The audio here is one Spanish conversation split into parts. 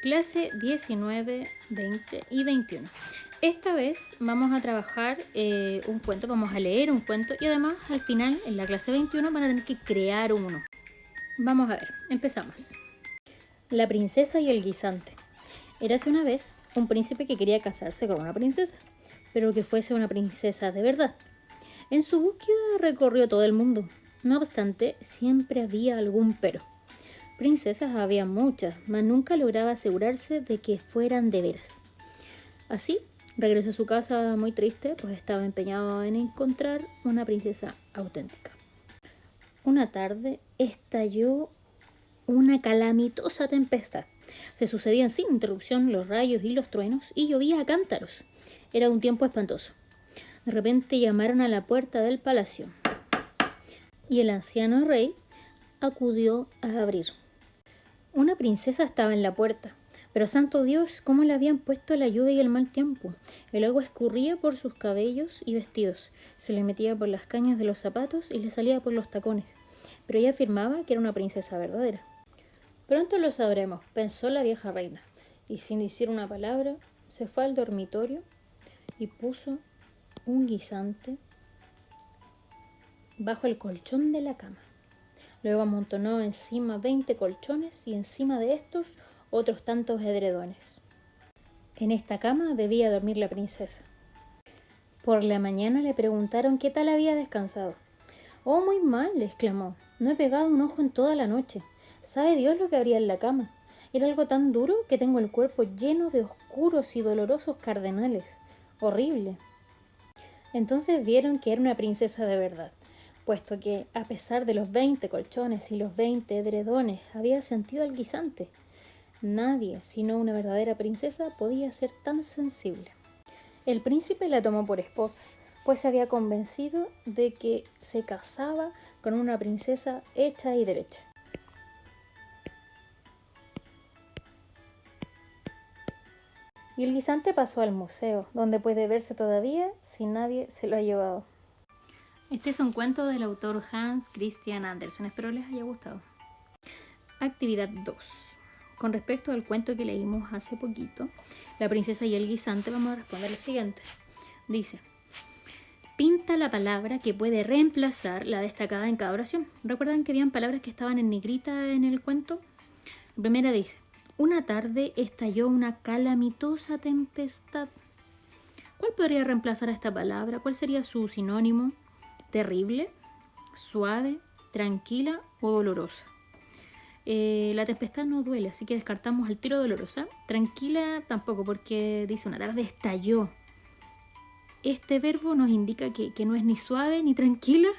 Clase 19, 20 y 21. Esta vez vamos a trabajar un cuento, vamos a leer un cuento y además al final, en la clase 21, van a tener que crear uno. Vamos a ver, empezamos. La princesa y el guisante. Érase una vez un príncipe que quería casarse con una princesa, pero que fuese una princesa de verdad. En su búsqueda recorrió todo el mundo. No obstante, siempre había algún pero. Princesas había muchas, mas nunca lograba asegurarse de que fueran de veras. Así, regresó a su casa muy triste, pues estaba empeñado en encontrar una princesa auténtica. Una tarde estalló una calamitosa tempestad. Se sucedían sin interrupción los rayos y los truenos y llovía a cántaros. Era un tiempo espantoso. De repente llamaron a la puerta del palacio y el anciano rey acudió a abrir. Una princesa estaba en la puerta, pero santo Dios, cómo le habían puesto la lluvia y el mal tiempo. El agua escurría por sus cabellos y vestidos, se le metía por las cañas de los zapatos y le salía por los tacones, pero ella afirmaba que era una princesa verdadera. Pronto lo sabremos, pensó la vieja reina, y sin decir una palabra, se fue al dormitorio y puso un guisante bajo el colchón de la cama. Luego amontonó encima 20 colchones y encima de estos otros tantos edredones. En esta cama debía dormir la princesa. Por la mañana le preguntaron qué tal había descansado. «Oh, muy mal», exclamó. «No he pegado un ojo en toda la noche. ¿Sabe Dios lo que habría en la cama? Era algo tan duro que tengo el cuerpo lleno de oscuros y dolorosos cardenales. Horrible». Entonces vieron que era una princesa de verdad, puesto que, a pesar de los 20 colchones y los 20 edredones, había sentido el guisante. Nadie, sino una verdadera princesa, podía ser tan sensible. El príncipe la tomó por esposa, pues se había convencido de que se casaba con una princesa hecha y derecha. Y el guisante pasó al museo, donde puede verse todavía si nadie se lo ha llevado. Este es un cuento del autor Hans Christian Andersen. Espero les haya gustado. Actividad 2. Con respecto al cuento que leímos hace poquito, La princesa y el guisante, vamos a responder lo siguiente. Dice: pinta la palabra que puede reemplazar la destacada en cada oración. ¿Recuerdan que habían palabras que estaban en negrita en el cuento? La primera dice: una tarde estalló una calamitosa tempestad. ¿Cuál podría reemplazar a esta palabra? ¿Cuál sería su sinónimo? Terrible, suave, tranquila o dolorosa. La tempestad no duele, así que descartamos al tiro dolorosa. Tranquila tampoco, porque dice una tarde estalló. Este verbo nos indica que no es ni suave ni tranquila,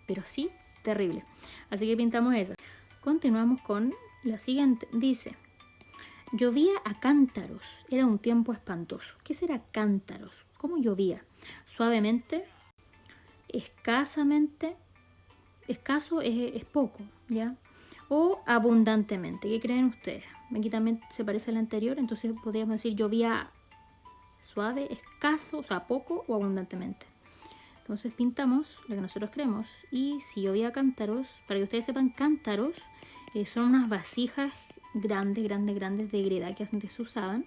pero sí terrible. Así que pintamos esa. Continuamos con la siguiente. Dice: llovía a cántaros. Era un tiempo espantoso. ¿Qué será cántaros? ¿Cómo llovía? Suavemente, escasamente, escaso es poco, ¿ya? O abundantemente. ¿Qué creen ustedes? Aquí también se parece al anterior, entonces podríamos decir llovía suave, escaso, o sea, poco o abundantemente. Entonces pintamos lo que nosotros creemos. Y si llovía cántaros, para que ustedes sepan, cántaros son unas vasijas grandes de greda que antes se usaban.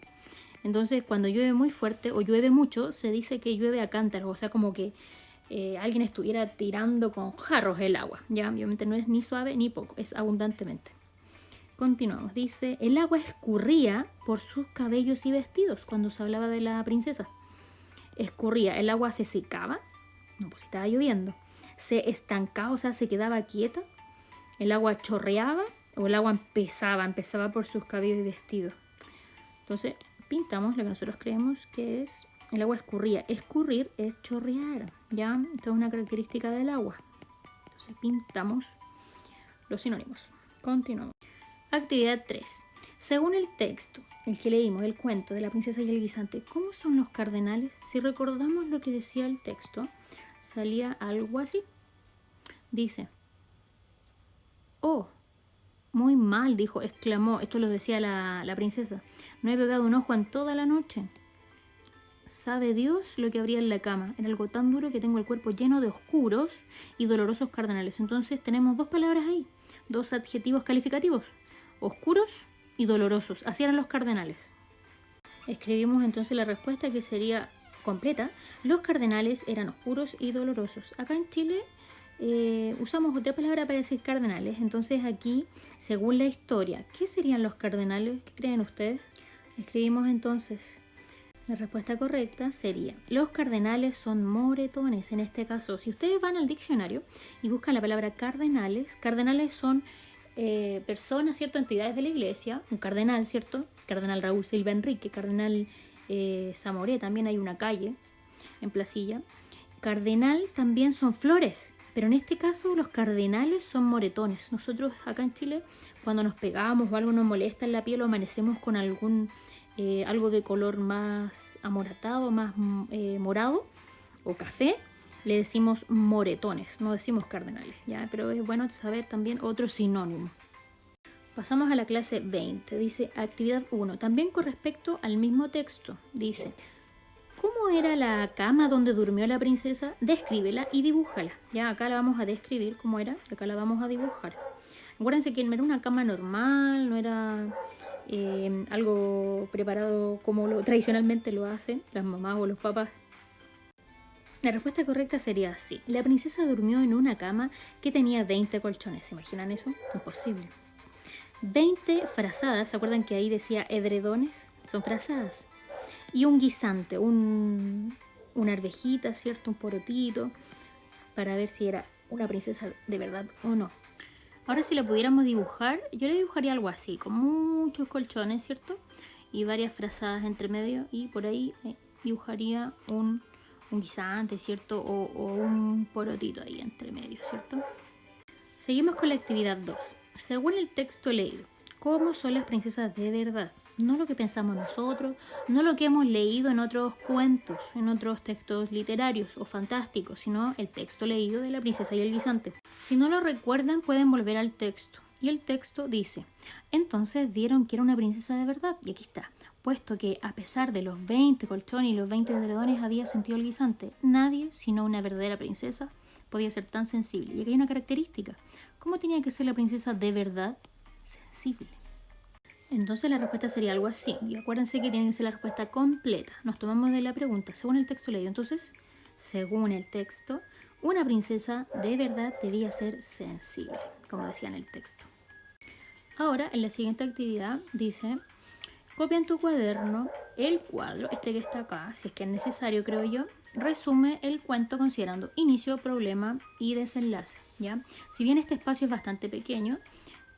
Entonces cuando llueve muy fuerte o llueve mucho, se dice que llueve a cántaros, o sea, como que alguien estuviera tirando con jarros el agua. Ya, obviamente no es ni suave ni poco, es abundantemente. Continuamos. Dice: el agua escurría por sus cabellos y vestidos. Cuando se hablaba de la princesa, escurría. El agua se secaba, no, pues estaba lloviendo. Se estancaba, o sea, se quedaba quieta. El agua chorreaba o el agua empezaba por sus cabellos y vestidos. Entonces pintamos lo que nosotros creemos que es: el agua escurría. Escurrir es chorrear, ¿ya? Esto es una característica del agua. Entonces pintamos los sinónimos. Continuamos. Actividad 3. Según el texto, el que leímos, el cuento de la princesa y el guisante, ¿cómo son los cardenales? Si recordamos lo que decía el texto, salía algo así. Dice: oh, muy mal, dijo, exclamó. Esto lo decía la princesa. No he pegado un ojo en toda la noche. ¿Sabe Dios lo que habría en la cama? Era algo tan duro que tengo el cuerpo lleno de oscuros y dolorosos cardenales. Entonces tenemos dos palabras ahí, dos adjetivos calificativos: oscuros y dolorosos. Así eran los cardenales. Escribimos entonces la respuesta, que sería completa. Los cardenales eran oscuros y dolorosos. Acá en Chile usamos otra palabra para decir cardenales. Entonces aquí, según la historia, ¿qué serían los cardenales? ¿Qué creen ustedes? Escribimos entonces. La respuesta correcta sería: los cardenales son moretones. En este caso, si ustedes van al diccionario y buscan la palabra cardenales, cardenales son personas, ¿cierto? Entidades de la iglesia. Un cardenal, ¿cierto? Cardenal Raúl Silva Enrique, cardenal Zamoré, también hay una calle en Placilla. Cardenal también son flores, pero en este caso los cardenales son moretones. Nosotros acá en Chile, cuando nos pegamos o algo nos molesta en la piel o amanecemos con algo de color más amoratado, más morado o café, le decimos moretones, no decimos cardenales, ¿ya? Pero es bueno saber también otro sinónimo. Pasamos a la clase 20. Dice actividad 1, también con respecto al mismo texto. Dice: ¿cómo era la cama donde durmió la princesa? Descríbela y dibújala. Ya acá la vamos a describir cómo era, acá la vamos a dibujar. Acuérdense que no era una cama normal, no era algo preparado como tradicionalmente lo hacen las mamás o los papás. La respuesta correcta sería así: la princesa durmió en una cama que tenía 20 colchones. ¿Se imaginan eso? Imposible. 20 frazadas, ¿se acuerdan que ahí decía edredones? Son frazadas. Y un guisante, una arvejita, ¿cierto? Un porotito, para ver si era una princesa de verdad o no. Ahora, si la pudiéramos dibujar, yo le dibujaría algo así, con muchos colchones, ¿cierto? Y varias frazadas entre medio, y por ahí dibujaría un guisante, ¿cierto? O un porotito ahí entre medio, ¿cierto? Seguimos con la actividad 2. Según el texto leído, ¿cómo son las princesas de verdad? No lo que pensamos nosotros, no lo que hemos leído en otros cuentos, en otros textos literarios o fantásticos, sino el texto leído de La princesa y el guisante. Si no lo recuerdan, pueden volver al texto. Y el texto dice: entonces vieron que era una princesa de verdad. Y aquí está: puesto que a pesar de los 20 colchones y los 20 edredones había sentido el guisante, nadie, sino una verdadera princesa, podía ser tan sensible. Y aquí hay una característica: ¿cómo tenía que ser la princesa de verdad? Sensible. Entonces la respuesta sería algo así. Y acuérdense que tiene que ser la respuesta completa. Nos tomamos de la pregunta según el texto leído. Entonces, según el texto, una princesa de verdad debía ser sensible, como decía en el texto. Ahora, en la siguiente actividad, dice: copia en tu cuaderno el cuadro, este que está acá, si es que es necesario, creo yo. Resume el cuento considerando inicio, problema y desenlace, ¿ya? Si bien este espacio es bastante pequeño,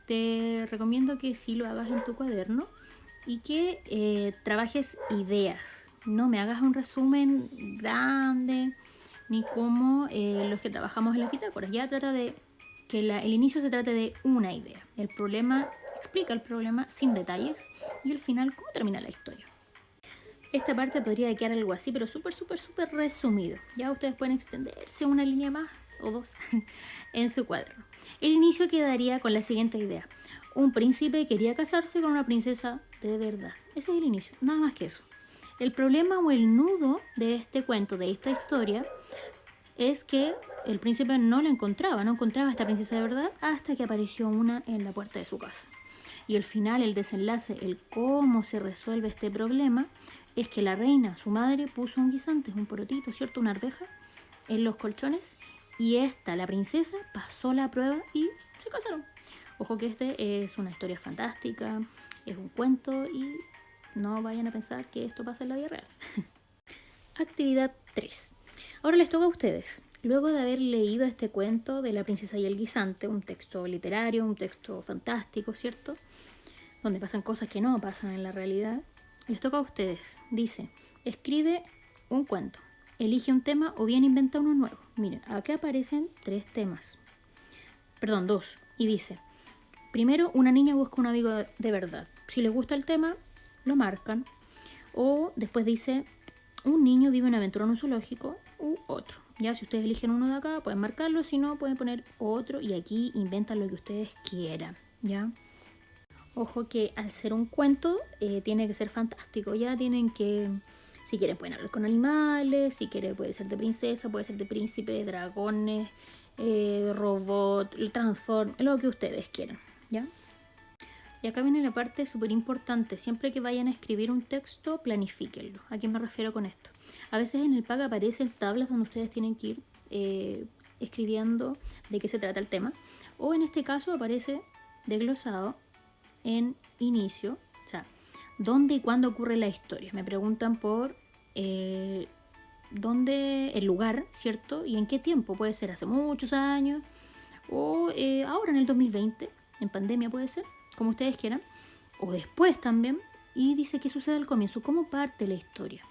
te recomiendo que sí lo hagas en tu cuaderno y que trabajes ideas. No me hagas un resumen grande ni como los que trabajamos en las bitácoras. Ya trata de que el inicio se trate de una idea. El problema, explica el problema sin detalles, y el final, cómo termina la historia. Esta parte podría quedar algo así, pero súper resumido. Ya ustedes pueden extenderse una línea más o dos en su cuaderno. El inicio quedaría con la siguiente idea: un príncipe quería casarse con una princesa de verdad. Ese es el inicio, nada más que eso. El problema o el nudo de este cuento, de esta historia, es que el príncipe no encontraba a esta princesa de verdad hasta que apareció una en la puerta de su casa. Y el final, el desenlace, el cómo se resuelve este problema, es que la reina, su madre, puso un guisante, un porotito, ¿cierto? Una arveja en los colchones, y la princesa, pasó la prueba y se casaron. Ojo que este es una historia fantástica, es un cuento, y no vayan a pensar que esto pasa en la vida real. Actividad 3. Ahora les toca a ustedes. Luego de haber leído este cuento de La princesa y el guisante, un texto literario, un texto fantástico, ¿cierto? Donde pasan cosas que no pasan en la realidad, les toca a ustedes. Dice: escribe un cuento, elige un tema o bien inventa uno nuevo. Miren, acá aparecen 2. Y dice: primero, una niña busca un amigo de verdad. Si les gusta el tema, lo marcan. O después dice: un niño vive una aventura en un zoológico, u otro. Ya, si ustedes eligen uno de acá, pueden marcarlo. Si no, pueden poner otro. Y aquí inventan lo que ustedes quieran, ¿ya? Ojo que al ser un cuento, tiene que ser fantástico. Ya tienen que, si quieren pueden hablar con animales, si quieren puede ser de princesa, puede ser de príncipe, dragones, robot, transform, lo que ustedes quieran, ¿ya? Y acá viene la parte súper importante. Siempre que vayan a escribir un texto, planifíquenlo. ¿A qué me refiero con esto? A veces en el PAC aparecen tablas donde ustedes tienen que ir escribiendo de qué se trata el tema. O en este caso aparece desglosado en inicio. O sea, dónde y cuándo ocurre la historia. Me preguntan por dónde, el lugar, ¿cierto? Y en qué tiempo. Puede ser hace muchos años o ahora en el 2020, en pandemia puede ser, como ustedes quieran, o después también. Y dice qué sucede al comienzo, cómo parte la historia.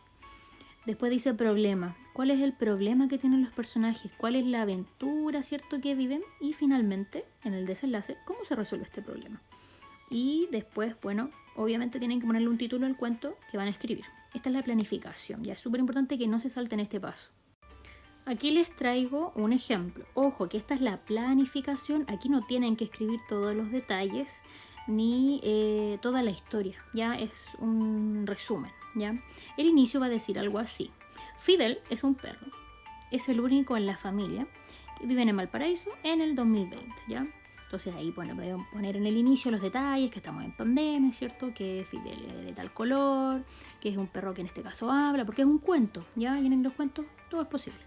Después dice problema, cuál es el problema que tienen los personajes, cuál es la aventura, ¿cierto?, que viven. Y finalmente, en el desenlace, cómo se resuelve este problema. Y después, bueno, obviamente tienen que ponerle un título al cuento que van a escribir. Esta es la planificación, ya es súper importante que no se salten este paso. Aquí les traigo un ejemplo. Ojo, que esta es la planificación. Aquí no tienen que escribir todos los detalles ni toda la historia. Ya es un resumen, ¿ya? El inicio va a decir algo así. Fidel es un perro. Es el único en la familia. Viven en Valparaíso en el 2020, ¿ya? Entonces ahí podemos poner en el inicio los detalles, que estamos en pandemia, ¿cierto? Que Fidel es de tal color, que es un perro que en este caso habla, porque es un cuento, ¿ya? Y en los cuentos todo es posible.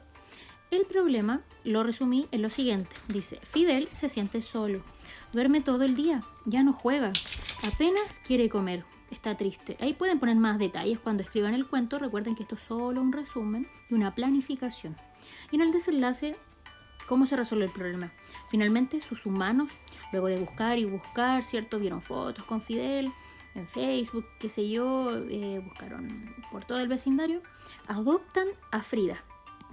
El problema lo resumí en lo siguiente. Dice, Fidel se siente solo, duerme todo el día, ya no juega, apenas quiere comer, está triste. Ahí pueden poner más detalles cuando escriban el cuento. Recuerden que esto es solo un resumen y una planificación. Y en el desenlace, ¿cómo se resuelve el problema? Finalmente, sus humanos, luego de buscar y buscar, ¿cierto? Vieron fotos con Fidel en Facebook, qué sé yo, buscaron por todo el vecindario, adoptan a Frida.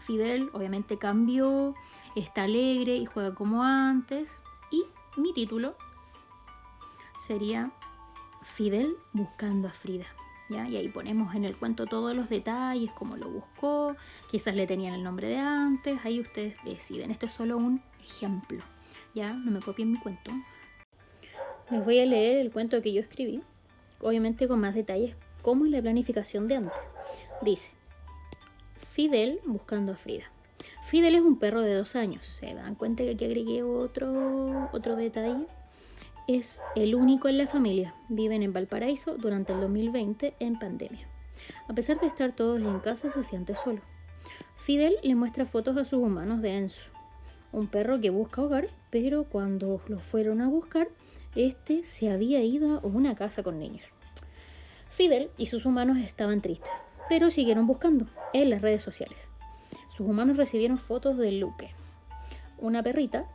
Fidel obviamente cambió, está alegre y juega como antes. Y mi título sería Fidel buscando a Frida, ¿ya? Y ahí ponemos en el cuento todos los detalles, cómo lo buscó, quizás le tenían el nombre de antes, ahí ustedes deciden. Esto es solo un ejemplo, ¿ya? No me copien mi cuento. Les voy a leer el cuento que yo escribí, obviamente con más detalles, como en la planificación de antes. Dice, Fidel buscando a Frida. Fidel es un perro de 2 años. ¿Se dan cuenta que aquí agregué otro detalle? Es el único en la familia. Viven en Valparaíso durante el 2020 en pandemia. A pesar de estar todos en casa, se siente solo. Fidel le muestra fotos a sus humanos de Enzo, un perro que busca hogar, pero cuando lo fueron a buscar, este se había ido a una casa con niños. Fidel y sus humanos estaban tristes, pero siguieron buscando en las redes sociales. Sus humanos recibieron fotos de Luque, una perrita,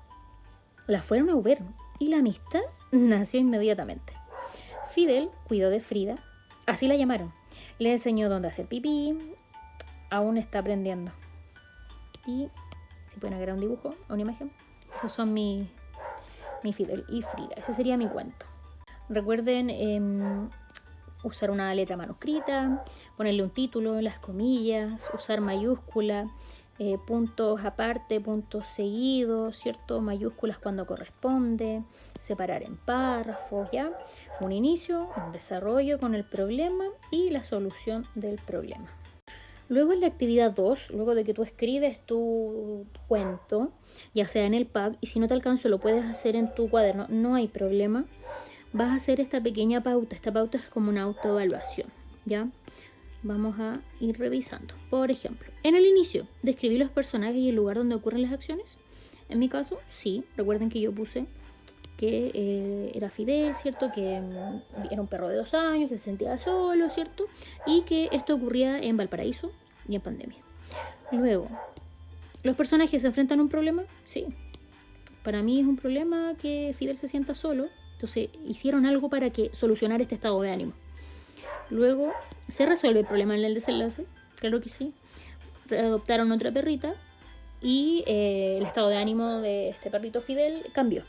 la fueron a ver y la amistad nació inmediatamente. Fidel cuidó de Frida, así la llamaron. Le enseñó dónde hacer pipí, aún está aprendiendo. Y si pueden agregar un dibujo o una imagen, esos son mi Fidel y Frida. Ese sería mi cuento. Recuerden usar una letra manuscrita, ponerle un título, las comillas, usar mayúscula, puntos aparte, puntos seguidos, ¿cierto? Mayúsculas cuando corresponde, separar en párrafos, ¿ya? Un inicio, un desarrollo con el problema y la solución del problema. Luego en la actividad 2, luego de que tú escribes tu cuento, ya sea en el PAC, y si no te alcanzo lo puedes hacer en tu cuaderno, no hay problema. Vas a hacer esta pequeña pauta. Esta pauta es como una autoevaluación, ¿ya? Vamos a ir revisando. Por ejemplo, en el inicio, describí los personajes y el lugar donde ocurren las acciones. En mi caso, sí. Recuerden que yo puse que era Fidel, ¿cierto? Que era un perro de 2 años, que se sentía solo, ¿cierto? Y que esto ocurría en Valparaíso y en pandemia. Luego, ¿los personajes se enfrentan a un problema? Sí. Para mí es un problema que Fidel se sienta solo. Entonces hicieron algo para que solucionar este estado de ánimo. Luego, ¿se resuelve el problema en el desenlace? Claro que sí. Adoptaron otra perrita y el estado de ánimo de este perrito Fidel cambió.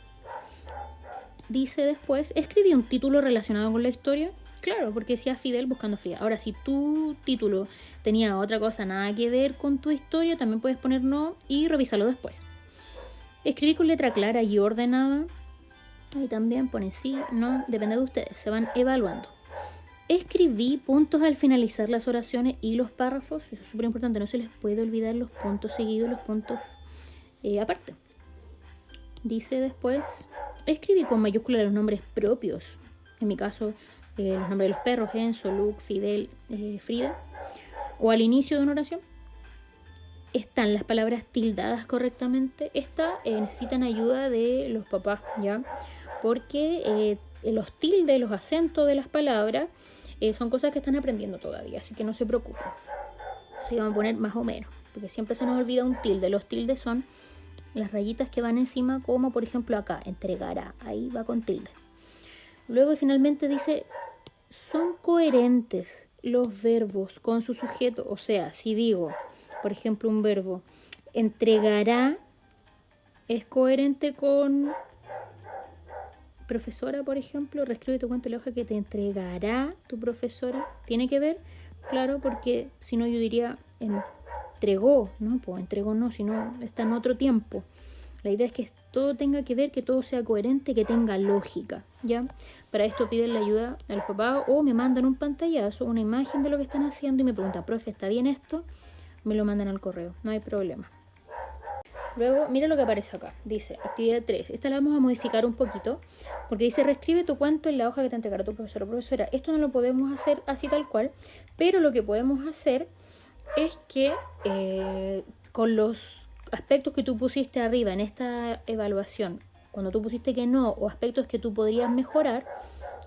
Dice después, ¿escribí un título relacionado con la historia? Claro, porque decía Fidel buscando a Frida. Ahora, si tu título tenía otra cosa, nada que ver con tu historia, también puedes poner no y revisarlo después. Escribí con letra clara y ordenada. Ahí también ponen sí, no, depende de ustedes, se van evaluando. Escribí puntos al finalizar las oraciones y los párrafos, eso es súper importante, no se les puede olvidar los puntos seguidos, los puntos aparte. Dice después, escribí con mayúsculas los nombres propios en mi caso los nombres de los perros, Enzo, Luke, Fidel, Frida, o al inicio de una oración, están las palabras tildadas correctamente, necesitan ayuda de los papás, ¿ya? Porque los tildes, los acentos de las palabras son cosas que están aprendiendo todavía, así que no se preocupen. Así vamos a poner más o menos, porque siempre se nos olvida un tilde. Los tildes son las rayitas que van encima, como por ejemplo acá, entregará, ahí va con tilde. Luego finalmente dice, son coherentes los verbos con su sujeto, o sea, si digo, por ejemplo, un verbo, entregará, es coherente con profesora, por ejemplo, reescribe tu cuento en la hoja que te entregará tu profesora. ¿Tiene que ver? Claro, porque si no yo diría entregó, ¿no? Pues entregó no, sino está en otro tiempo. La idea es que todo tenga que ver, que todo sea coherente, que tenga lógica, ¿ya? Para esto piden la ayuda a los papás o me mandan un pantallazo, una imagen de lo que están haciendo y me preguntan, profe, ¿está bien esto? Me lo mandan al correo, no hay problema. Luego, mira lo que aparece acá. Dice, actividad 3. Esta la vamos a modificar un poquito, porque dice, reescribe tu cuento en la hoja que te entregará tu profesor o profesora. Esto no lo podemos hacer así tal cual, pero lo que podemos hacer es que con los aspectos que tú pusiste arriba en esta evaluación, cuando tú pusiste que no, o aspectos que tú podrías mejorar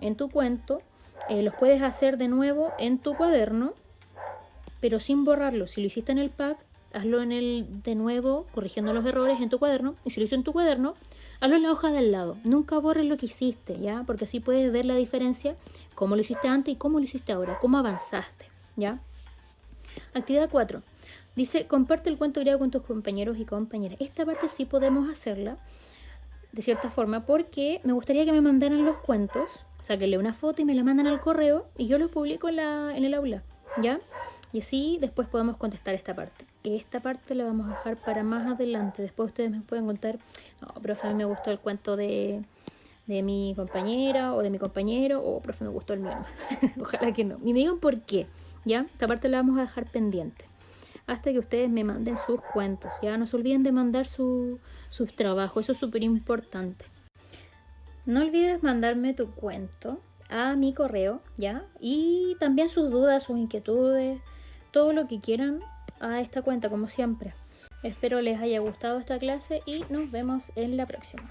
en tu cuento, los puedes hacer de nuevo en tu cuaderno, pero sin borrarlo. Si lo hiciste en el pack, hazlo de nuevo, corrigiendo los errores en tu cuaderno. Y si lo hizo en tu cuaderno, hazlo en la hoja del lado. Nunca borres lo que hiciste, ¿ya? Porque así puedes ver la diferencia, cómo lo hiciste antes y cómo lo hiciste ahora, cómo avanzaste, ¿ya? Actividad 4. Dice, comparte el cuento griego con tus compañeros y compañeras. Esta parte sí podemos hacerla de cierta forma porque me gustaría que me mandaran los cuentos, sáquenle una foto y me la mandan al correo y yo los publico en el aula, ¿ya? Y así después podemos contestar esta parte. Esta parte la vamos a dejar para más adelante. Después ustedes me pueden contar, no, profe, a mí me gustó el cuento de mi compañera o de mi compañero, o profe, me gustó el mío. Ojalá que no. Y me digan por qué, ¿ya? Esta parte la vamos a dejar pendiente hasta que ustedes me manden sus cuentos, ¿ya? No se olviden de mandar sus trabajos, eso es súper importante. No olvides mandarme tu cuento a mi correo, ¿ya? Y también sus dudas, sus inquietudes, todo lo que quieran a esta cuenta, como siempre. Espero les haya gustado esta clase y nos vemos en la próxima.